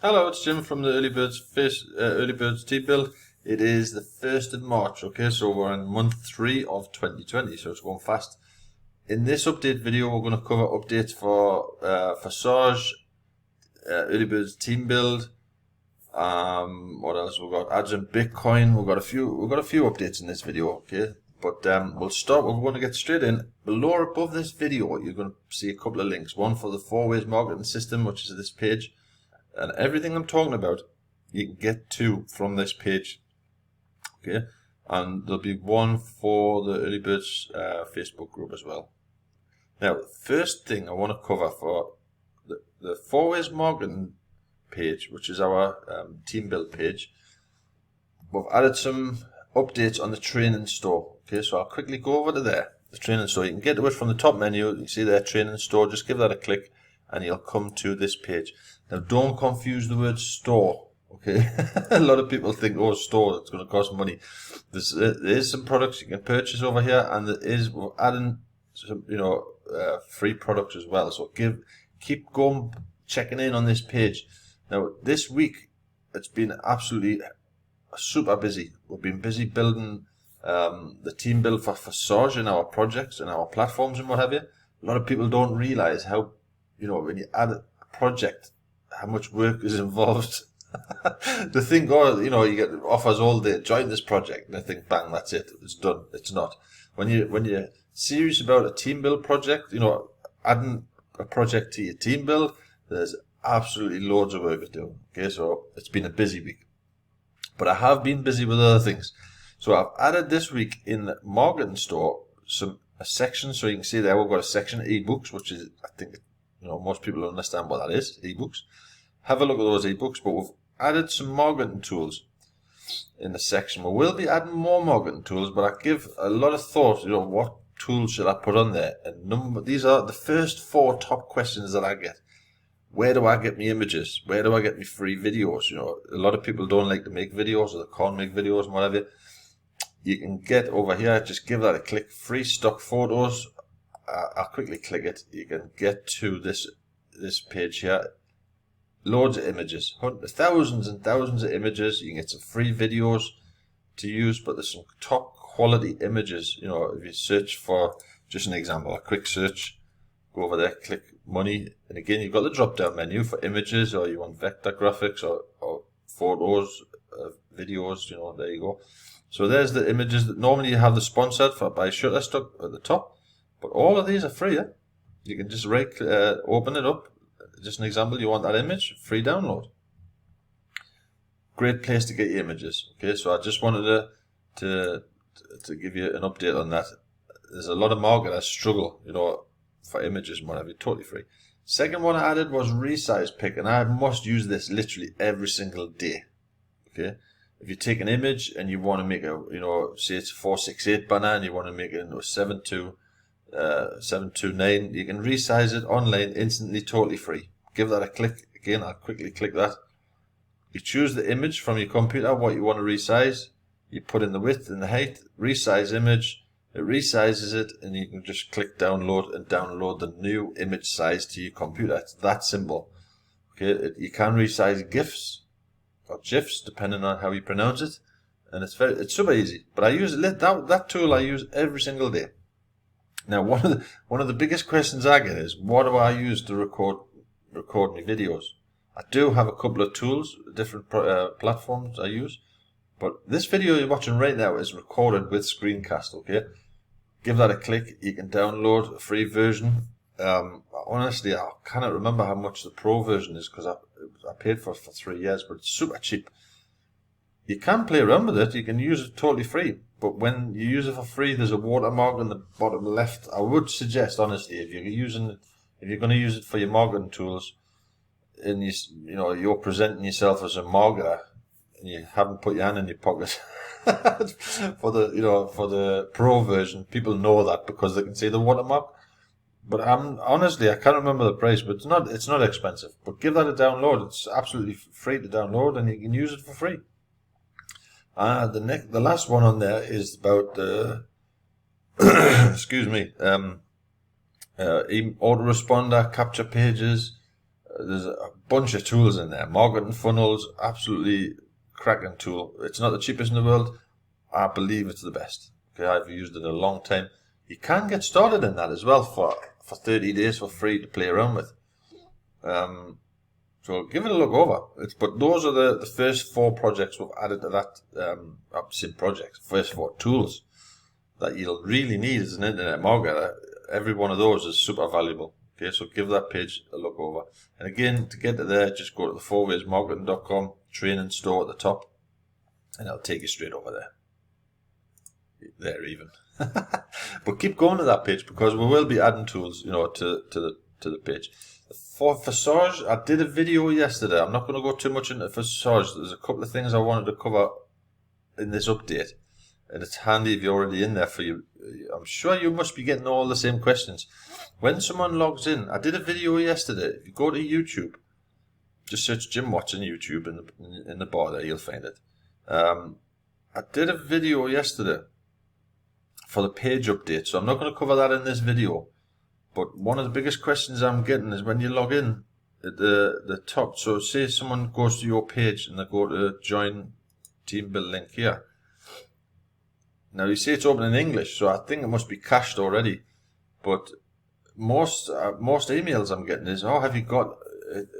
Hello, it's Jim from the Early Birds team build. It is the 1st of March, okay, so we're in month 3 of 2020, so it's going fast. In this update video, we're going to cover updates for Sarge, Early Birds team build. What else? We've got ads in Bitcoin. We've got a few updates in this video, okay. But we're going to get straight in. Below or above this video, you're going to see a couple of links. One for the 4-ways marketing system, which is this page. And everything I'm talking about, you can get to from this page, okay? And there'll be one for the Early Birds Facebook group as well. Now, the first thing I want to cover for the 4-ways marketing page, which is our team build page, we've added some updates on the training store. Okay, so I'll quickly go over to there, the training store. You can get to it from the top menu. You can see there, training store. Just give that a click, and you'll come to this page. Now, don't confuse the word store, okay? A lot of people think, oh, store, it's going to cost money. There is some products you can purchase over here, and we're adding some, free products as well. So keep going, checking in on this page. Now, this week, it's been absolutely super busy. We've been busy building the team build for Sarge in our projects and our platforms and what have you. A lot of people don't realize how, when you add a project, how much work is involved. They think, you get offers all day, join this project, and they think, bang, that's it, it's done. It's not. When you're serious about a team build project, adding a project to your team build, there's absolutely loads of work to do. Okay, so it's been a busy week. But I have been busy with other things. So I've added this week in the marketing store a section, so you can see there we've got a section ebooks, which is, I think, most people understand what that is, ebooks. Have a look at those ebooks, but we've added some marketing tools in the section. We will be adding more marketing tools, but I give a lot of thought, what tools should I put on there? And these are the first 4 top questions that I get. Where do I get my images? Where do I get my free videos? A lot of people don't like to make videos, or they can't make videos and whatever. You can get over here, just give that a click, free stock photos. I'll quickly click it. You can get to this page here. Loads of images, thousands and thousands of images. You can get some free videos to use, but there's some top quality images. If you search for, just an example, a quick search, go over there, click money, and again you've got the drop down menu for images, or you want vector graphics or photos, videos. There you go. So there's the images that normally you have the sponsored by Shutterstock at the top. But all of these are free. Yeah? You can just open it up. Just an example, you want that image, free download. Great place to get your images. Okay, so I just wanted to give you an update on that. There's a lot of marketers struggle, for images and whatever, totally free. Second one I added was resize pick, and I must use this literally every single day. Okay, if you take an image and you want to make say it's a 468 banner and you want to make it into a 729, you can resize it online instantly, totally free. Give that a click. Again, I'll quickly click that. You choose the image from your computer, what you want to resize. You put in the width and the height, resize image. It resizes it, and you can just click download and download the new image size to your computer. It's that simple. Okay, you can resize GIFs or GIFs depending on how you pronounce it, and it's super easy. But I use that tool. I use every single day. Now, one of the biggest questions I get is, what do I use to record my videos? I do have a couple of tools, different platforms I use, but this video you're watching right now is recorded with Screencast. Okay, give that a click. You can download a free version. Honestly, I cannot remember how much the pro version is because I paid for it for 3 years, but it's super cheap. You can play around with it. You can use it totally free. But when you use it for free, there's a watermark on the bottom left. I would suggest, honestly, if you're going to use it for your marketing tools, and you're presenting yourself as a marketer, and you haven't put your hand in your pocket for the pro version, people know that because they can see the watermark. But honestly, I can't remember the price, but it's not expensive. But give that a download. It's absolutely free to download, and you can use it for free. The last one on there is about excuse me, autoresponder capture pages. There's a bunch of tools in there. Marketing funnels, absolutely cracking tool. It's not the cheapest in the world. I believe it's the best. Okay, I've used it a long time. You can get started in that as well for 30 days for free to play around with. So give it a look over. But those are the first 4 projects we've added to that projects. First 4 tools that you'll really need as an internet marketer. Every one of those is super valuable. Okay, so give that page a look over. And again, to get to there, just go to the 4waysmarketing.com training store at the top, and it'll take you straight over there. There even. But keep going to that page, because we will be adding tools, to the page. For Visage, I did a video yesterday. I'm not going to go too much into Visage. There's a couple of things I wanted to cover in this update, and it's handy if you're already in there for you. I'm sure you must be getting all the same questions. When someone logs in, I did a video yesterday. If you go to YouTube, just search Jim Watson YouTube in the bar there, you'll find it. I did a video yesterday for the page update, so I'm not going to cover that in this video. But one of the biggest questions I'm getting is when you log in at the top. So say someone goes to your page and they go to join team build link here. Now you see it's open in English, so I think it must be cached already. But most emails I'm getting is, oh, have you got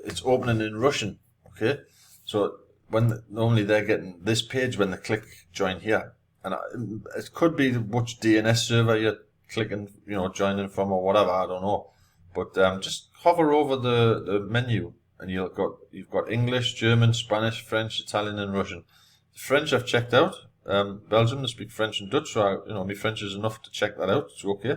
it's opening in Russian? Okay, so when normally they're getting this page when they click join here, and it could be which DNS server you're clicking, joining from or whatever. I don't know, but just hover over the menu and you've got English, German, Spanish, French, Italian, and Russian. The French I've checked out. Belgium, they speak French and Dutch, so my French is enough to check that out. It's okay.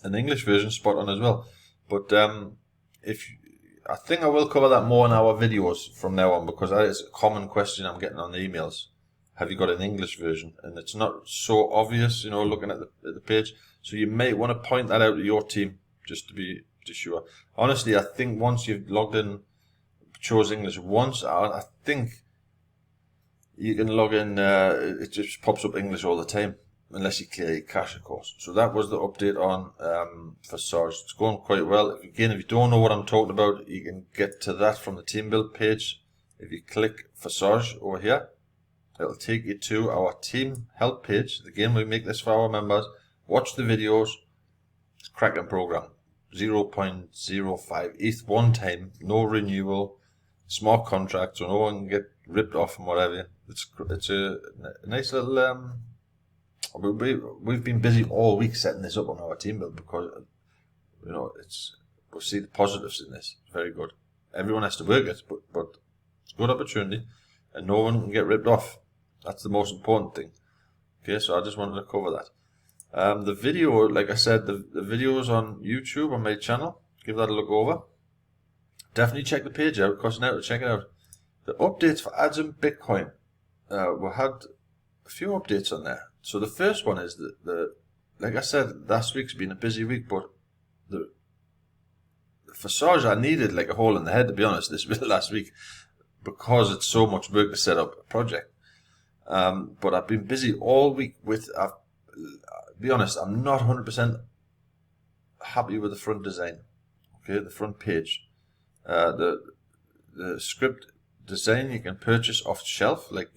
And the English version spot on as well. But I think I will cover that more in our videos from now on, because that is a common question I'm getting on the emails. Have you got an English version? And it's not so obvious, looking at the page. So you may want to point that out to your team just to be sure. Honestly, I think once you've logged in, chose English once, I think you can log in, it just pops up English all the time, unless you clear your cache, of course. So that was the update on Visage. It's going quite well. If you don't know what I'm talking about, you can get to that from the team build page. If you click Visage over here, it'll take you to our team help page. Again, we make this for our members. Watch the videos. It's a cracking program. 0.05 ETH one time, no renewal, smart contract, so no one can get ripped off and whatever. It's a nice little. We've been busy all week setting this up on our team build, because we'll see the positives in this. It's very good. Everyone has to work it, but it's a good opportunity, and no one can get ripped off. That's the most important thing. Okay, so I just wanted to cover that. The video, like I said, the videos on YouTube on my channel. Give that a look over. Definitely check the page out. It costs an hour to check it out. The updates for ads and Bitcoin. We had a few updates on there. So the first one is like I said, last week's been a busy week, but the Visage, I needed like a hole in the head, to be honest, this last week, because it's so much work to set up a project. But I've been busy all week with, be honest, I'm not 100% happy with the front design. Okay, the front page. The script design you can purchase off the shelf, like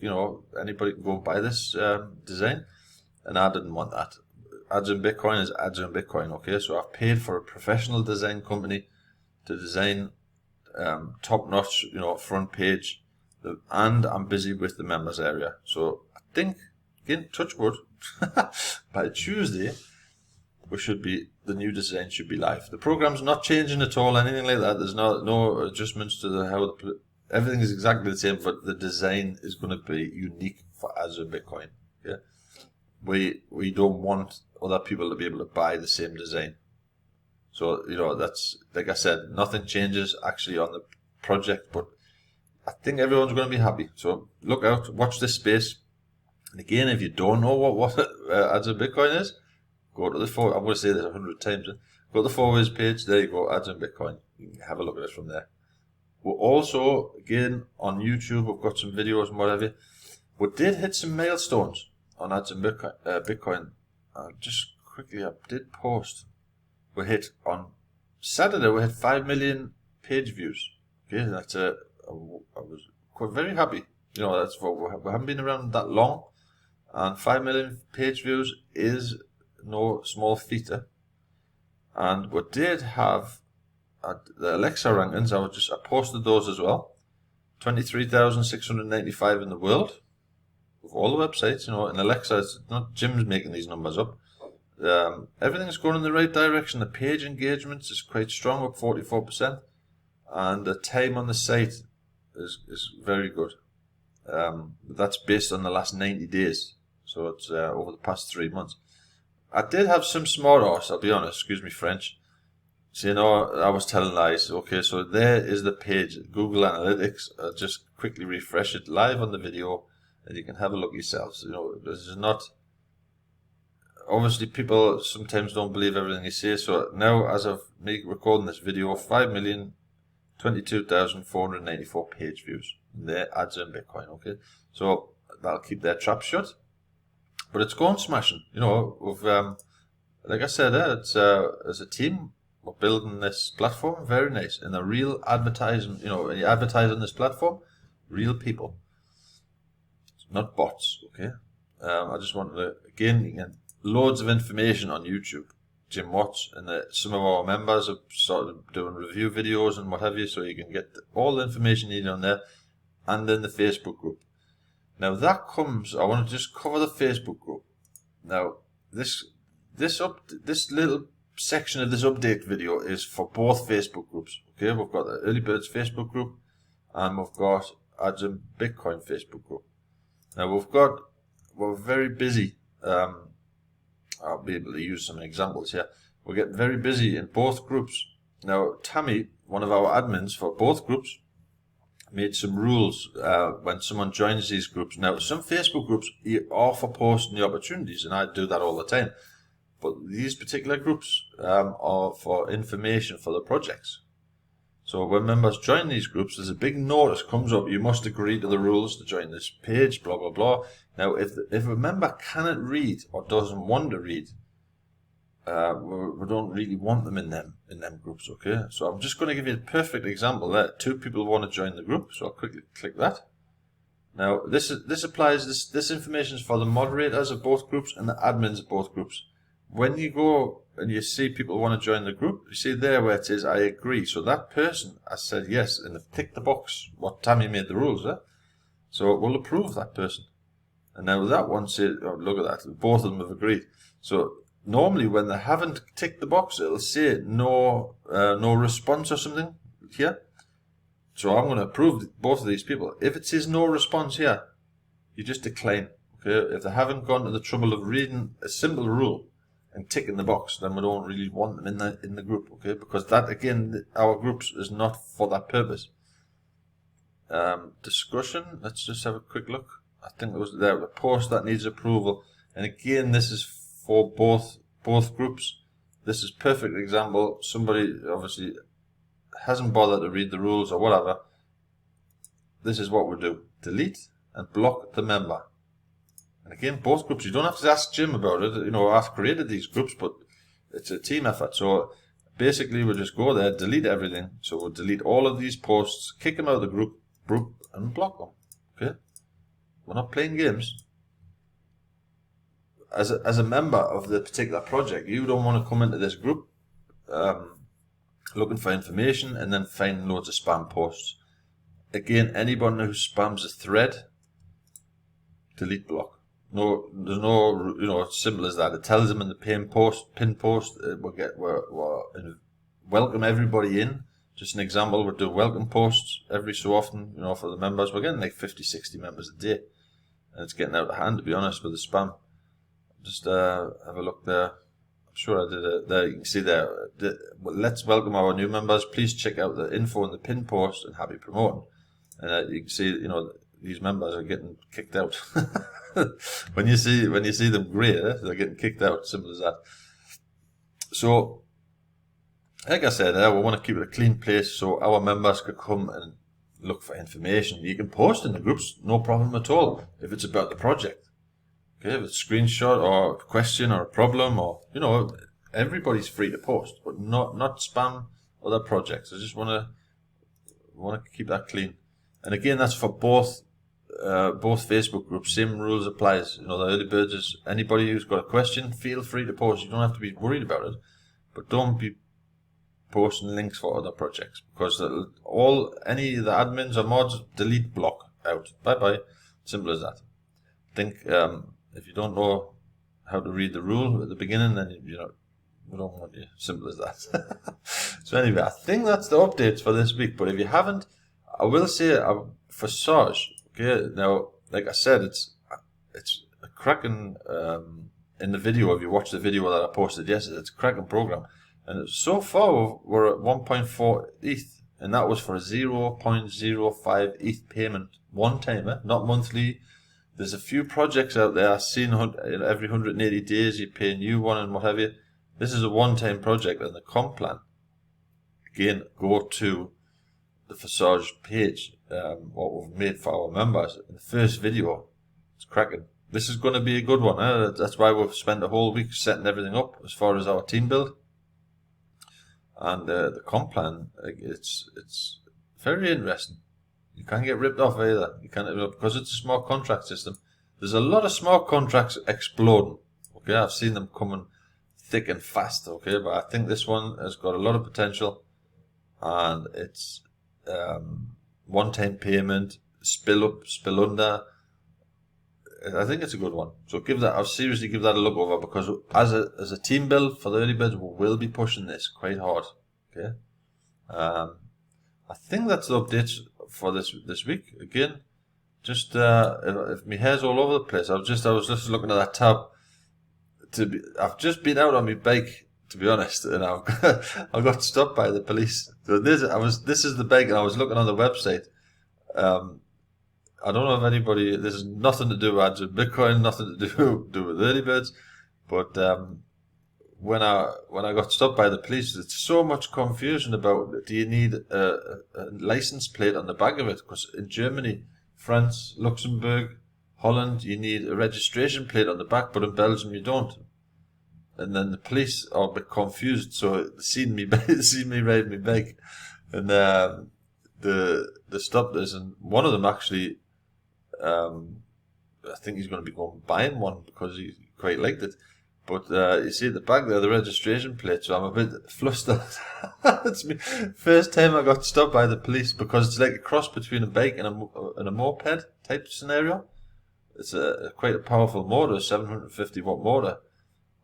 anybody can go and buy this design, and I didn't want that. Ads in Bitcoin is ads in Bitcoin. Okay, so I've paid for a professional design company to design top-notch front page, and I'm busy with the members area. So I think, again, touch wood, by Tuesday the new design should be live. The program's not changing at all, anything like that. There's no adjustments to everything is exactly the same, but the design is going to be unique for Ads in Bitcoin. Okay? We don't want other people to be able to buy the same design. So, that's, like I said, nothing changes actually on the project, but I think everyone's going to be happy. So look out, watch this space. And again, if you don't know what Ads in Bitcoin is, go to the I'm going to say this 100 times. Go to the 4ways page. There you go, Ads in Bitcoin. You can have a look at it from there. We're also, again, on YouTube. We've got some videos and whatever. We did hit some milestones on Ads in Bitcoin. Just quickly, I did post. We hit on Saturday. We hit 5 million page views. Okay, I was quite very happy. You know, that's for we haven't been around that long, and 5 million page views is no small feat. And we did have the Alexa rankings. I posted those as well. 23,695 in the world of all the websites. You know, in Alexa, it's not Jim's making these numbers up. Everything's going in the right direction. The page engagements is quite strong, up 44%, and the time on the site is very good. That's based on the last 90 days, so it's over the past 3 months. I did have some smart arse, I'll be honest, excuse me French. So, you know, I was telling lies. Okay, so there is the page, Google Analytics. I'll just quickly refresh it live on the video, and you can have a look yourselves. You know, this is not... Obviously, people sometimes don't believe everything you say. So now, as of me recording this video, 5,022,494 page views. Their ads in Bitcoin. Okay, so that'll keep their trap shut. But it's going smashing. You know, we've like I said, it's as a team we're building this platform very nice, and the real advertising. You know, when you advertise on this platform, real people, not bots. Okay, I just wanted to again loads of information on YouTube. Jim Watts and some of our members are sort of doing review videos and what have you, so you can get all the information you need on there, and in the Facebook group. Now that comes, I want to just cover the Facebook group. Now this little section of this update video is for both Facebook groups. Okay, we've got the Early Birds Facebook group, and we've got Ads in Bitcoin Facebook group. Now we're very busy. I'll be able to use some examples here. We're getting very busy in both groups. Now, Tammy, one of our admins for both groups, made some rules when someone joins these groups. Now, some Facebook groups are for posting the opportunities, and I do that all the time. But these particular groups are for information for the projects. So when members join these groups, there's a big notice comes up. You must agree to the rules to join this page, blah, blah, blah. Now, if a member cannot read or doesn't want to read, we don't really want them in them groups, okay? So I'm just going to give you a perfect example there. 2 people want to join the group, so I'll quickly click that. Now, this applies, this information is for the moderators of both groups and the admins of both groups. When you go and you see people want to join the group, you see there where it says I agree. So that person has said yes, and they've ticked the box what Tammy made the rules, so it will approve that person. And now that one said, oh, look at that, both of them have agreed. So normally when they haven't ticked the box, it'll say no response or something here. So I'm going to approve both of these people. If it says no response here, you just decline. Okay, if they haven't gone to the trouble of reading a simple rule and ticking the box, then we don't really want them in the group, okay? Because that, again, our groups is not for that purpose. Discussion, let's just have a quick look. I think it was there, the post that needs approval. And again, this is for both groups. This is perfect example. Somebody obviously hasn't bothered to read the rules or whatever. This is what we do. Delete and block the member. And again, both groups, you don't have to ask Jim about it. You know, I've created these groups, but it's a team effort. So basically, we'll just go there, delete everything. So we'll delete all of these posts, kick them out of the group, and block them. Okay? We're not playing games. As a member of the particular project, you don't want to come into this group looking for information and then find loads of spam posts. Again, anybody who spams a thread, delete, block. No, there's no, you know, it's simple as that. It tells them in the pin post, we'll welcome everybody in. Just an example, we'll do welcome posts every so often, you know, for the members. We're getting like 50, 60 members a day. And it's getting out of hand, to be honest, with the spam. Just have a look there. I'm sure I did it there. You can see there. Let's welcome our new members. Please check out the info in the pin post and happy promoting. And you can see, you know, these members are getting kicked out. when you see them grey, they're getting kicked out. Simple as that. So, like I said, we want to keep it a clean place so our members can come and look for information. You can post in the groups, no problem at all, if it's about the project. Okay, if it's a screenshot or a question or a problem, or, you know, everybody's free to post, but not spam other projects. I just want want to keep that clean. And again, that's for both Facebook groups. Same rules applies. You know, the early birds is anybody who's got a question, feel free to post. You don't have to be worried about it, but don't be posting links for other projects, because any of the admins or mods delete, block out. Bye bye. Simple as that. I think if you don't know how to read the rule at the beginning, then we don't want you. Simple as that. So anyway, I think that's the updates for this week. But if you haven't, I will say for Sarge. Okay, now like I said, it's a cracking in the video. If you watch the video that I posted yesterday, it's a cracking program. And so far we're at 1.4 ETH, and that was for a 0.05 ETH payment one time, not monthly. There's a few projects out there. I've seen every 180 days you pay a new one and what have you. This is a one-time project, and the comp plan. Again, go to the Forsage page, what we've made for our members. In the first video, it's cracking. This is going to be a good one. That's why we've spent a whole week setting everything up as far as our team build. And the comp plan, it's very interesting. You can't get ripped off either. You can't, because it's a smart contract system. There's a lot of smart contracts exploding. Okay, I've seen them coming thick and fast. Okay, but I think this one has got a lot of potential, and it's one-time payment, spill up, spill under. I think it's a good one. So I'll seriously give that a look over, because as a team build for the early birds, we will be pushing this quite hard. Okay. I think that's the updates for this week. Again, just if my hair's all over the place, I was just looking at that tab. I've just been out on my bike, to be honest, and I got stopped by the police. So this is the bike, and I was looking on the website. I don't know if anybody. This has nothing to do with ads with Bitcoin, nothing to do with early birds, but when I got stopped by the police, there's so much confusion about, do you need a license plate on the back of it? Because in Germany, France, Luxembourg, Holland, you need a registration plate on the back, but in Belgium you don't. And then the police are a bit confused, so they seen me ride my bike, and they stopped us, and one of them actually. I think he's going to be going buying one because he quite liked it. But you see at the back there, the registration plate, so I'm a bit flustered. It's me first time I got stopped by the police, because it's like a cross between a bike and a moped type scenario. It's quite a powerful motor, 750 watt motor,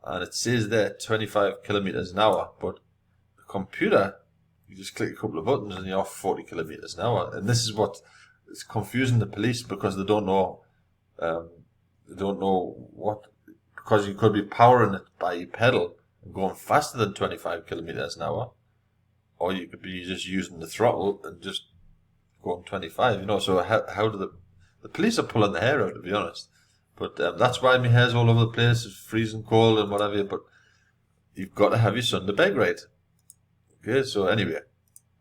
and it says there 25 kilometers an hour. But the computer, you just click a couple of buttons and you're off 40 kilometers an hour. And this is what is confusing the police, because they don't know what. Because you could be powering it by your pedal and going faster than 25 kilometers an hour, or you could be just using the throttle and just going 25. So how do the police are pulling their hair out, to be honest. But that's why my hair's all over the place. It's freezing cold and whatever. But you've got to have your Sunday bag right. Okay. So anyway,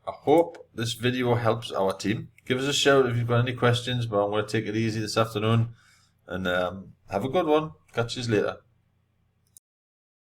I hope this video helps our team. Give us a shout if you've got any questions. But I'm going to take it easy this afternoon, and have a good one. Catch you later.